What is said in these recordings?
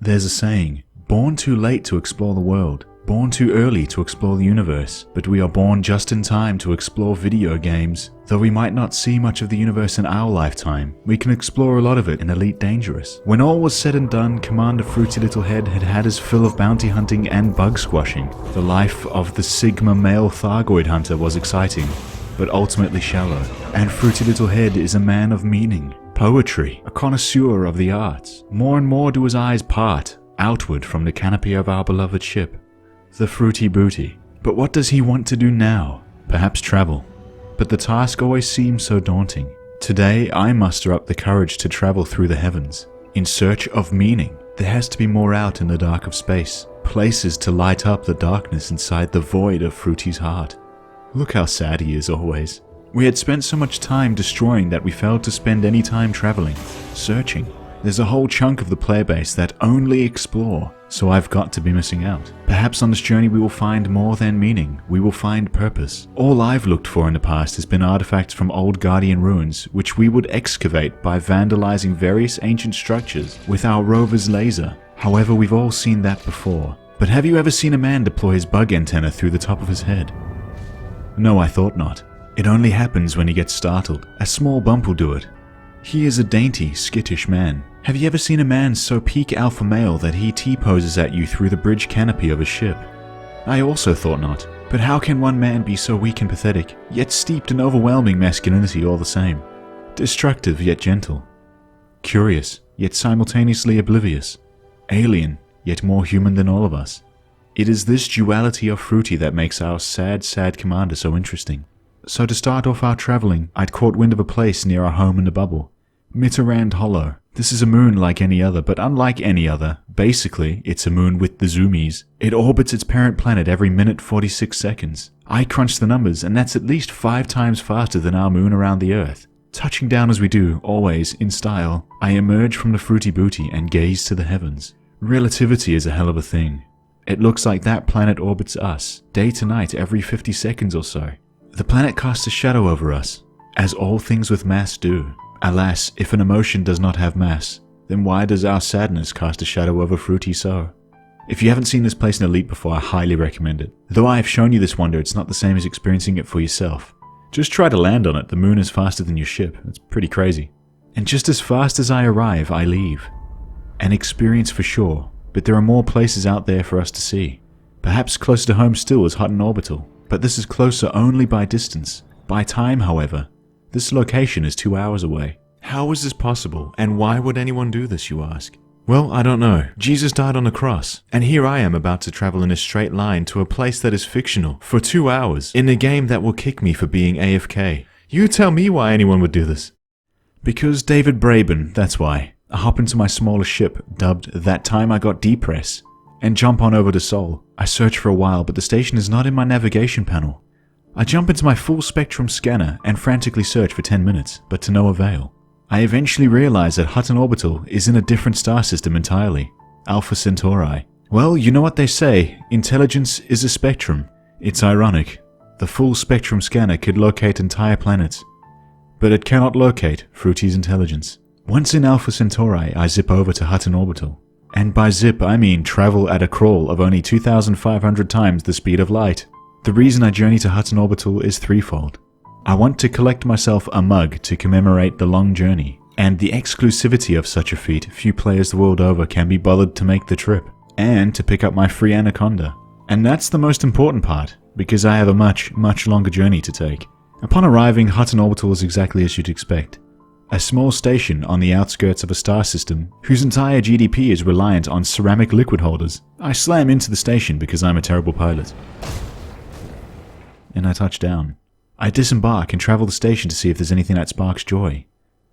There's a saying, born too late to explore the world, born too early to explore the universe, but we are born just in time to explore video games. Though we might not see much of the universe in our lifetime, we can explore a lot of it in Elite Dangerous. When all was said and done, Cmdr Fruity Little Head had had his fill of bounty hunting and bug squashing. The life of the Sigma male Thargoid hunter was exciting, but ultimately shallow. And Fruity Little Head is a man of meaning, poetry, a connoisseur of the arts. More and more do his eyes part outward from the canopy of our beloved ship, the Fruity Booty. But what does he want to do now? Perhaps travel. But the task always seems so daunting. Today, I muster up the courage to travel through the heavens, in search of meaning. There has to be more out in the dark of space, places to light up the darkness inside the void of Fruity's heart. Look how sad he is always. We had spent so much time destroying that we failed to spend any time traveling, searching. There's a whole chunk of the player base that only explore, so I've got to be missing out. Perhaps on this journey we will find more than meaning, we will find purpose. All I've looked for in the past has been artifacts from old Guardian ruins, which we would excavate by vandalizing various ancient structures with our rover's laser. However, we've all seen that before. But have you ever seen a man deploy his bug antenna through the top of his head? No, I thought not. It only happens when he gets startled. A small bump will do it. He is a dainty, skittish man. Have you ever seen a man so peak alpha male that he T-poses at you through the bridge canopy of a ship? I also thought not. But how can one man be so weak and pathetic, yet steeped in overwhelming masculinity all the same? Destructive yet gentle. Curious, yet simultaneously oblivious. Alien, yet more human than all of us. It is this duality of Fruity that makes our sad commander so interesting. So to start off our traveling, I'd caught wind of a place near our home in the bubble. Mitterrand Hollow. This is a moon like any other, but unlike any other. Basically, it's a moon with the zoomies. It orbits its parent planet every minute 46 seconds. I crunched the numbers, and that's at least 5 times faster than our moon around the Earth. Touching down as we do, always, in style, I emerge from the Fruity Booty and gaze to the heavens. Relativity is a hell of a thing. It looks like that planet orbits us, day to night every 50 seconds or so. The planet casts a shadow over us, as all things with mass do. Alas, if an emotion does not have mass, then why does our sadness cast a shadow over Fruity so? If you haven't seen this place in Elite before, I highly recommend it. Though I have shown you this wonder, it's not the same as experiencing it for yourself. Just try to land on it, the moon is faster than your ship, it's pretty crazy. And just as fast as I arrive, I leave. An experience for sure, but there are more places out there for us to see. Perhaps closer to home still is Hutton Orbital, but this is closer only by distance. By time, however, this location is 2 hours away. How is this possible, and why would anyone do this, you ask? Well, I don't know. Jesus died on the cross, and here I am about to travel in a straight line to a place that is fictional for 2 hours in a game that will kick me for being AFK. You tell me why anyone would do this. Because David Braben, that's why. I hop into my smaller ship, dubbed That Time I Got D-Press, and jump on over to Sol. I search for a while, but the station is not in my navigation panel. I jump into my full spectrum scanner and frantically search for 10 minutes, but to no avail. I eventually realize that Hutton Orbital is in a different star system entirely, Alpha Centauri. Well, you know what they say, intelligence is a spectrum. It's ironic. The full spectrum scanner could locate entire planets, but it cannot locate Fruity's intelligence. Once in Alpha Centauri, I zip over to Hutton Orbital. And by zip, I mean travel at a crawl of only 2,500 times the speed of light. The reason I journey to Hutton Orbital is threefold. I want to collect myself a mug to commemorate the long journey, and the exclusivity of such a feat few players the world over can be bothered to make the trip, and to pick up my free anaconda. And that's the most important part, because I have a much longer journey to take. Upon arriving, Hutton Orbital is exactly as you'd expect. A small station on the outskirts of a star system whose entire GDP is reliant on ceramic liquid holders. I slam into the station because I'm a terrible pilot. And I touch down. I disembark and travel the station to see if there's anything that sparks joy.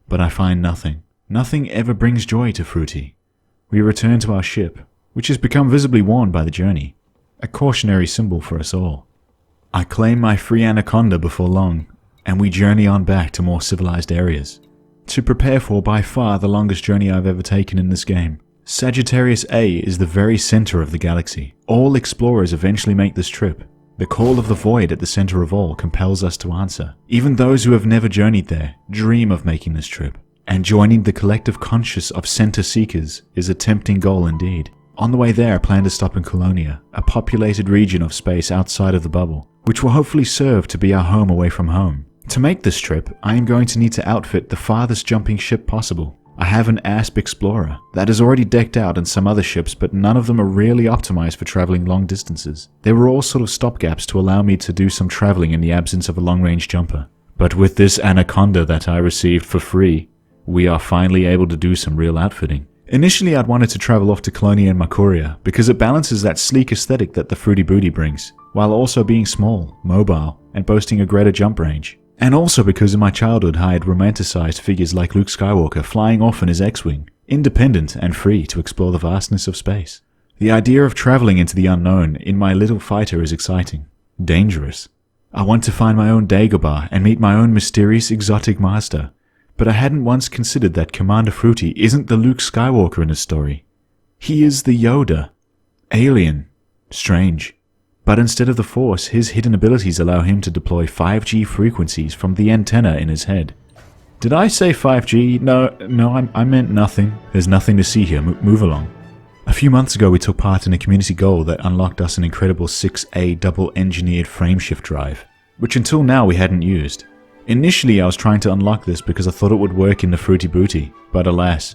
But I find nothing. Nothing ever brings joy to Fruity. We return to our ship, which has become visibly worn by the journey. A cautionary symbol for us all. I claim my free anaconda before long, and we journey on back to more civilized areas, to prepare for by far the longest journey I've ever taken in this game. Sagittarius A is the very center of the galaxy. All explorers eventually make this trip. The call of the void at the center of all compels us to answer. Even those who have never journeyed there dream of making this trip. And joining the collective conscious of center seekers is a tempting goal indeed. On the way there, I plan to stop in Colonia, a populated region of space outside of the bubble, which will hopefully serve to be our home away from home. To make this trip, I am going to need to outfit the farthest jumping ship possible. I have an Asp Explorer that is already decked out in some other ships, but none of them are really optimized for traveling long distances. They were all sort of stopgaps to allow me to do some traveling in the absence of a long-range jumper. But with this Anaconda that I received for free, we are finally able to do some real outfitting. Initially, I'd wanted to travel off to Colonia and Makuria because it balances that sleek aesthetic that the Fruity Booty brings, while also being small, mobile, and boasting a greater jump range. And also because in my childhood I had romanticized figures like Luke Skywalker flying off in his X-Wing, independent and free to explore the vastness of space. The idea of traveling into the unknown in my little fighter is exciting, dangerous. I want to find my own Dagobah and meet my own mysterious exotic master. But I hadn't once considered that Commander Fruity isn't the Luke Skywalker in his story. He is the Yoda. Alien. Strange. But instead of the Force, his hidden abilities allow him to deploy 5G frequencies from the antenna in his head. Did I say 5G? No, I meant nothing. There's nothing to see here. Move along. A few months ago we took part in a community goal that unlocked us an incredible 6A double-engineered frameshift drive, which until now we hadn't used. Initially I was trying to unlock this because I thought it would work in the Fruity Booty, but alas,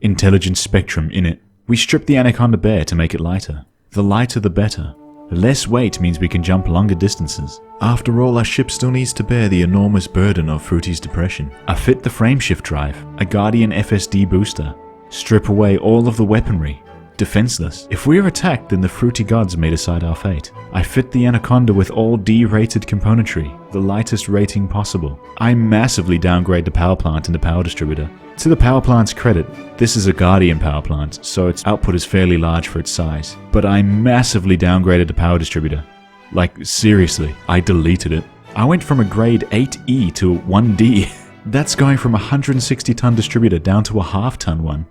intelligence spectrum in it. We stripped the Anaconda bare to make it lighter. The lighter the better. Less weight means we can jump longer distances. After all, our ship still needs to bear the enormous burden of Fruity's depression. I fit the frameshift drive, a Guardian FSD booster, strip away all of the weaponry. Defenseless. If we are attacked, then the Fruity gods may decide our fate. I fit the Anaconda with all D-rated componentry, the lightest rating possible. I massively downgrade the power plant and the power distributor. To the power plant's credit, this is a Guardian power plant, so its output is fairly large for its size. But I massively downgraded the power distributor. Like, seriously, I deleted it. I went from a grade 8E to 1D. That's going from a 160-ton distributor down to a half-ton one.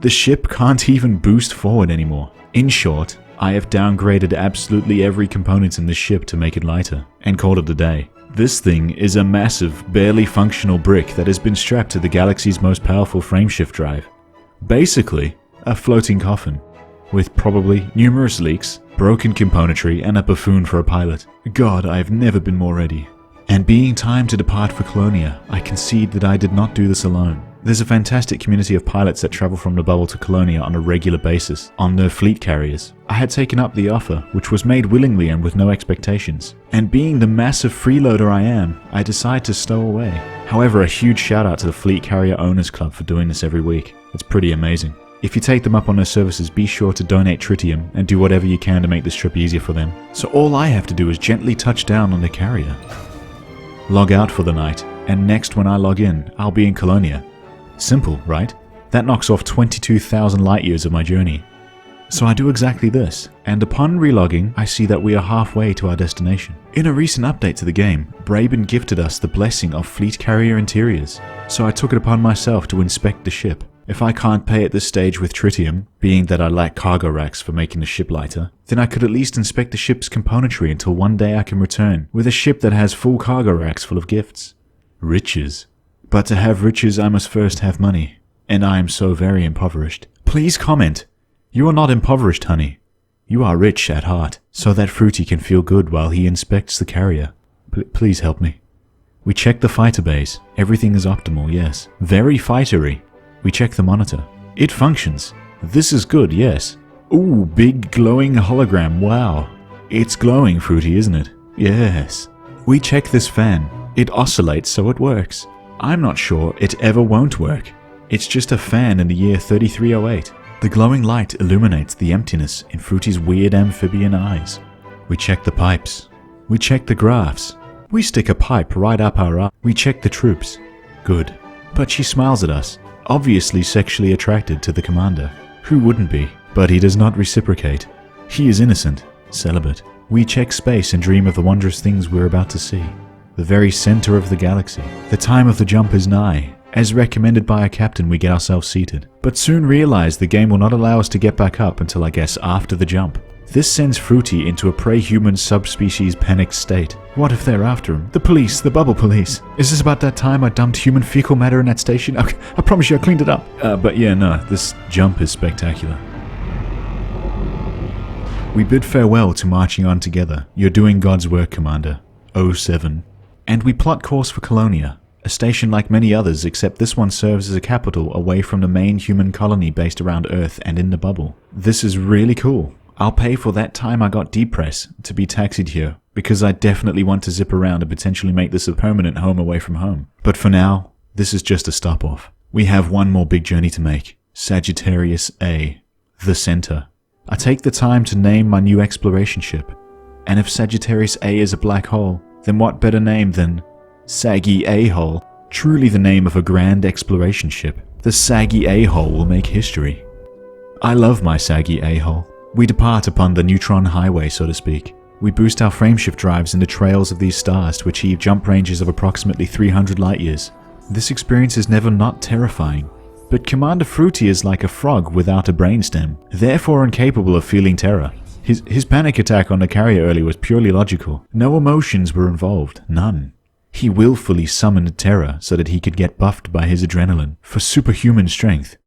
The ship can't even boost forward anymore. In short, I have downgraded absolutely every component in the ship to make it lighter, and called it a day. This thing is a massive, barely functional brick that has been strapped to the galaxy's most powerful frameshift drive. Basically, a floating coffin, with probably numerous leaks, broken componentry, and a buffoon for a pilot. God, I have never been more ready. And being time to depart for Colonia, I concede that I did not do this alone. There's a fantastic community of pilots that travel from the bubble to Colonia on a regular basis, on their fleet carriers. I had taken up the offer, which was made willingly and with no expectations. And being the massive freeloader I am, I decided to stow away. However, a huge shout out to the Fleet Carrier Owners Club for doing this every week. It's pretty amazing. If you take them up on their services, be sure to donate tritium and do whatever you can to make this trip easier for them. So all I have to do is gently touch down on the carrier. Log out for the night, and next when I log in, I'll be in Colonia. Simple, right? That knocks off 22,000 light years of my journey. So I do exactly this, and upon relogging, I see that we are halfway to our destination. In a recent update to the game, Braben gifted us the blessing of fleet carrier interiors, so I took it upon myself to inspect the ship. If I can't pay at this stage with tritium, being that I lack cargo racks for making the ship lighter, then I could at least inspect the ship's componentry until one day I can return with a ship that has full cargo racks full of gifts. Riches. But to have riches, I must first have money, and I am so very impoverished. Please comment. You are not impoverished, honey. You are rich at heart, so that Fruity can feel good while he inspects the carrier. Please help me. We check the fighter bays. Everything is optimal, yes. Very fightery. We check the monitor. It functions. This is good, yes. Ooh, big glowing hologram, wow. It's glowing, Fruity, isn't it? Yes. We check this fan. It oscillates, so it works. I'm not sure it ever won't work. It's just a fan in the year 3308. The glowing light illuminates the emptiness in Fruity's weird amphibian eyes. We check the pipes. We check the graphs. We stick a pipe right up our eye. We check the troops. Good. But she smiles at us, obviously sexually attracted to the commander. Who wouldn't be? But he does not reciprocate. He is innocent, celibate. We check space and dream of the wondrous things we're about to see. The very center of the galaxy. The time of the jump is nigh. As recommended by our captain, we get ourselves seated. But soon realize the game will not allow us to get back up until I guess after the jump. This sends Fruity into a prey-human subspecies panicked state. What if they're after him? The police, the bubble police. Is this about that time I dumped human fecal matter in that station? I promise you I cleaned it up. But yeah, no, this jump is spectacular. We bid farewell to marching on together. You're doing God's work, Commander. 07. And we plot course for Colonia, a station like many others except this one serves as a capital away from the main human colony based around Earth and in the bubble. This is really cool. I'll pay for that time I got depress to be taxied here, because I definitely want to zip around and potentially make this a permanent home away from home. But for now, this is just a stop-off. We have one more big journey to make. Sagittarius A, the center. I take the time to name my new exploration ship. And if Sagittarius A is a black hole, then what better name than Saggy A-hole? Truly the name of a grand exploration ship. The Saggy A-hole will make history. I love my Saggy A-hole. We depart upon the neutron highway, so to speak. We boost our frameshift drives into trails of these stars to achieve jump ranges of approximately 300 light years. This experience is never not terrifying. But Commander Fruity is like a frog without a brainstem, therefore incapable of feeling terror. His panic attack on the carrier earlier was purely logical. No emotions were involved, none. He willfully summoned terror so that he could get buffed by his adrenaline for superhuman strength.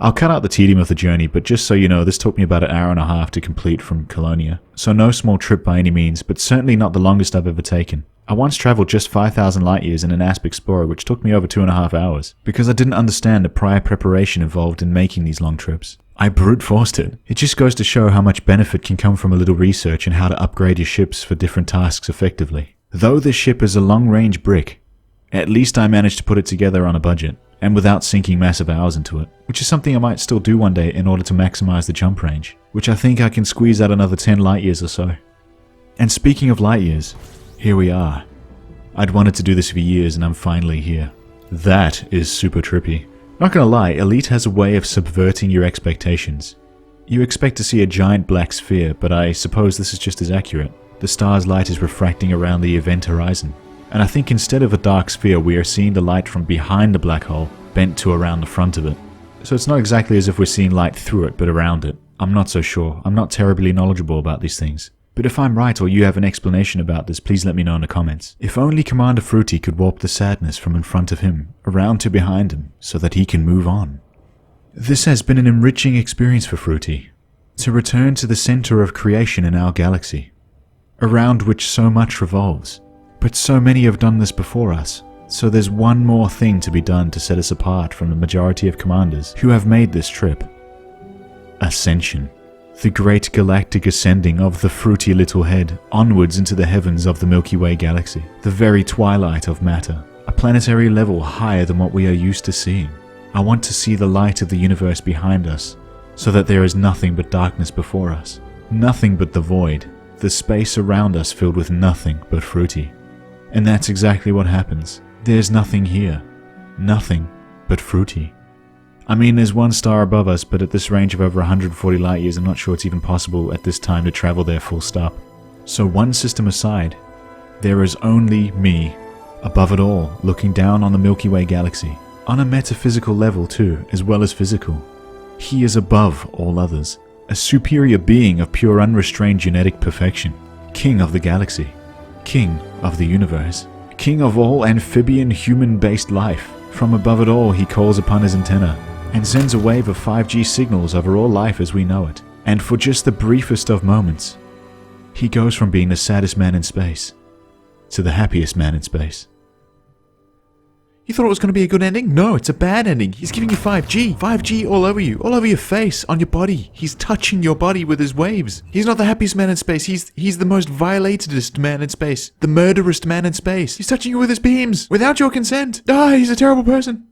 I'll cut out the tedium of the journey, but just so you know, this took me about an hour and a half to complete from Colonia. So no small trip by any means, but certainly not the longest I've ever taken. I once traveled just 5,000 light years in an Asp Explorer, which took me over 2.5 hours, because I didn't understand the prior preparation involved in making these long trips. I brute forced it. It just goes to show how much benefit can come from a little research and how to upgrade your ships for different tasks effectively. Though this ship is a long-range brick, at least I managed to put it together on a budget, and without sinking massive hours into it, which is something I might still do one day in order to maximize the jump range, which I think I can squeeze out another 10 light years or so. And speaking of light years, here we are. I'd wanted to do this for years and I'm finally here. That is super trippy. Not gonna lie, Elite has a way of subverting your expectations. You expect to see a giant black sphere, but I suppose this is just as accurate. The star's light is refracting around the event horizon. And I think instead of a dark sphere, we are seeing the light from behind the black hole, bent to around the front of it. So it's not exactly as if we're seeing light through it, but around it. I'm not so sure. I'm not terribly knowledgeable about these things. But if I'm right or you have an explanation about this, please let me know in the comments. If only Commander Fruity could warp the sadness from in front of him, around to behind him, so that he can move on. This has been an enriching experience for Fruity. To return to the center of creation in our galaxy, around which so much revolves. But so many have done this before us, so there's one more thing to be done to set us apart from the majority of commanders who have made this trip. Ascension. The great galactic ascending of the Fruity Little Head onwards into the heavens of the Milky Way galaxy, the very twilight of matter, a planetary level higher than what we are used to seeing. I want to see the light of the universe behind us, so that there is nothing but darkness before us, nothing but the void, the space around us filled with nothing but Fruity. And that's exactly what happens. There's nothing here. Nothing but Fruity. I mean, there's one star above us, but at this range of over 140 light years, I'm not sure it's even possible at this time to travel there full stop. So one system aside, there is only me, above it all, looking down on the Milky Way galaxy. On a metaphysical level too, as well as physical. He is above all others. A superior being of pure unrestrained genetic perfection. King of the galaxy. King of the universe. King of all amphibian human-based life. From above it all he calls upon his antenna, and sends a wave of 5G signals over all life as we know it. And for just the briefest of moments, he goes from being the saddest man in space to the happiest man in space. You thought it was going to be a good ending? No, it's a bad ending. He's giving you 5G. 5G all over you. All over your face, on your body. He's touching your body with his waves. He's not the happiest man in space. He's the most violatedest man in space. The murderous man in space. He's touching you with his beams. Without your consent. He's a terrible person.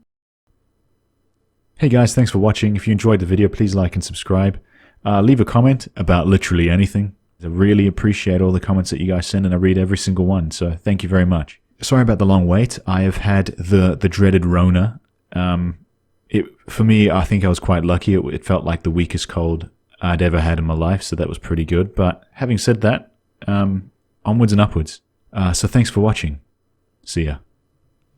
Hey guys, thanks for watching. If you enjoyed the video, please like and subscribe. Leave a comment about literally anything. I really appreciate all the comments that you guys send, and I read every single one, so thank you very much. Sorry about the long wait. I have had the dreaded Rona. For me, I think I was quite lucky. It felt like the weakest cold I'd ever had in my life, so that was pretty good. But having said that, onwards and upwards. So thanks for watching. See ya.